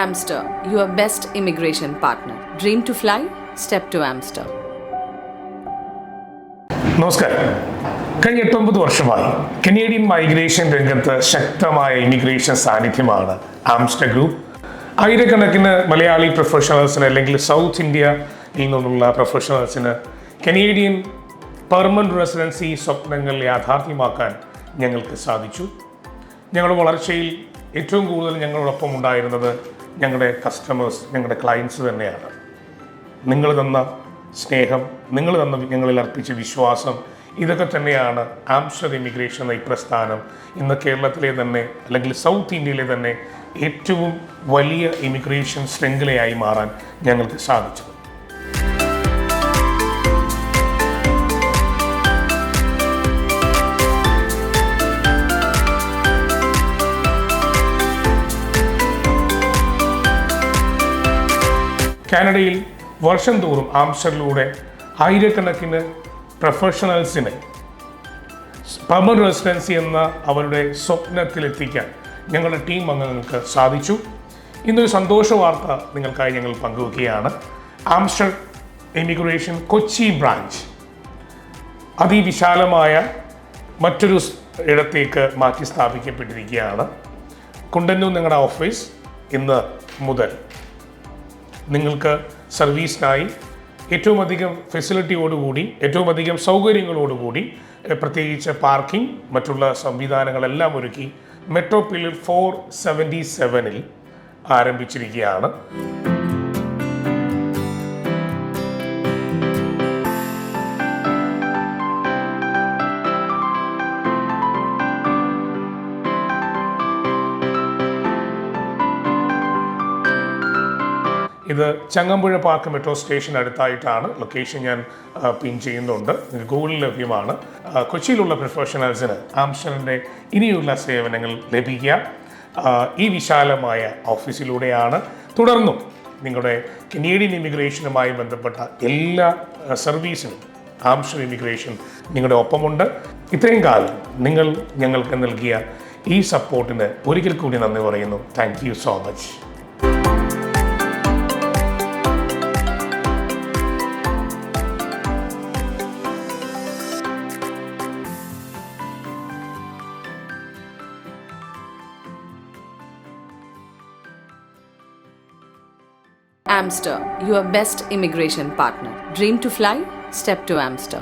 Amster, your best immigration partner. Dream to fly? Step to Amster. നമസ്കാരം. കഴിഞ്ഞ 8-9 വർഷമായി Canadian migration രംഗത്ത് ശക്തമായ ഇമിഗ്രേഷൻ സാന്നിധ്യമാണ് ആംസ്റ്റർ ഗ്രൂപ്പ്. ആയിരക്കണക്കിന് മലയാളി പ്രൊഫഷണൽസിന് അല്ലെങ്കിൽ സൗത്ത് ഇന്ത്യയിൽ നിന്നുള്ള പ്രൊഫഷണൽസിന് കനേഡിയൻ പെർമനന്റ് റെസിഡൻസി സ്വപ്നങ്ങൾ യാഥാർത്ഥ്യമാക്കാൻ ഞങ്ങൾക്ക് സാധിച്ചു. ഞങ്ങളുടെ വളർച്ചയിൽ ഏറ്റവും കൂടുതൽ ഞങ്ങളോടൊപ്പം ഉണ്ടായിരുന്നത് ഞങ്ങളുടെ കസ്റ്റമേഴ്സ്, ഞങ്ങളുടെ ക്ലയൻസ് തന്നെയാണ്. നിങ്ങൾ തന്ന സ്നേഹം, നിങ്ങൾ തന്ന ഞങ്ങളിൽ അർപ്പിച്ച വിശ്വാസം, ഇതൊക്കെ തന്നെയാണ് ആംസ്റ്റർ ഇമിഗ്രേഷൻ എന്ന ഈ പ്രസ്ഥാനം ഇന്ന് കേരളത്തിലെ തന്നെ അല്ലെങ്കിൽ സൗത്ത് ഇന്ത്യയിലെ തന്നെ ഏറ്റവും വലിയ ഇമിഗ്രേഷൻ ശൃംഖലയായി മാറാൻ ഞങ്ങൾക്ക് സാധിച്ചത്. കാനഡയിൽ വർഷം തോറും ആംസ്റ്ററിലൂടെ ആയിരക്കണക്കിന് പ്രൊഫഷണൽസിനെ പെർമനന്റ് റെസിഡൻസി എന്ന അവരുടെ സ്വപ്നത്തിലെത്തിക്കാൻ ഞങ്ങളുടെ ടീം അംഗങ്ങൾക്ക് സാധിച്ചു. ഇന്നൊരു സന്തോഷ വാർത്ത നിങ്ങൾക്കായി ഞങ്ങൾ പങ്കുവയ്ക്കുകയാണ്. ആംസ്റ്റർ ഇമിഗ്രേഷൻ കൊച്ചി ബ്രാഞ്ച് അതിവിശാലമായ മറ്റൊരു ഇടത്തേക്ക് മാറ്റി സ്ഥാപിക്കപ്പെട്ടിരിക്കുകയാണ്. കുണ്ടന്നൂർ നിങ്ങളുടെ ഓഫീസ് ഇന്ന് മുതൽ നിങ്ങൾക്ക് സർവീസിനായി ഏറ്റവും അധികം ഫെസിലിറ്റിയോടുകൂടി, ഏറ്റവും അധികം സൗകര്യങ്ങളോടുകൂടി, പ്രത്യേകിച്ച് പാർക്കിംഗ്, മറ്റുള്ള സംവിധാനങ്ങളെല്ലാം ഒരുക്കി മെട്രോ പില്ലർ 477 ആരംഭിച്ചിരിക്കുകയാണ്. ഇത് ചങ്ങമ്പുഴ പാർക്ക് മെട്രോ സ്റ്റേഷൻ അടുത്തായിട്ടാണ്. ലൊക്കേഷൻ ഞാൻ പിൻ ചെയ്യുന്നുണ്ട്, ഗൂഗിളിൽ ലഭ്യമാണ്. കൊച്ചിയിലുള്ള പ്രൊഫഷണൽസിന് ആംസ്റ്ററിൻ്റെ ഇനിയുള്ള സേവനങ്ങൾ ലഭിക്കുക ഈ വിശാലമായ ഓഫീസിലൂടെയാണ്. തുടർന്നും നിങ്ങളുടെ കനേഡിയൻ ഇമിഗ്രേഷനുമായി ബന്ധപ്പെട്ട എല്ലാ സർവീസിനും ആംസ്റ്റർ ഇമിഗ്രേഷൻ നിങ്ങളുടെ ഒപ്പമുണ്ട്. ഇത്രയും കാലം നിങ്ങൾ ഞങ്ങൾക്ക് നൽകിയ ഈ സപ്പോർട്ടിന് ഒരിക്കൽ കൂടി നന്ദി പറയുന്നു. Thank you so much. Amster, your best immigration partner. Dream to fly? Step to Amster.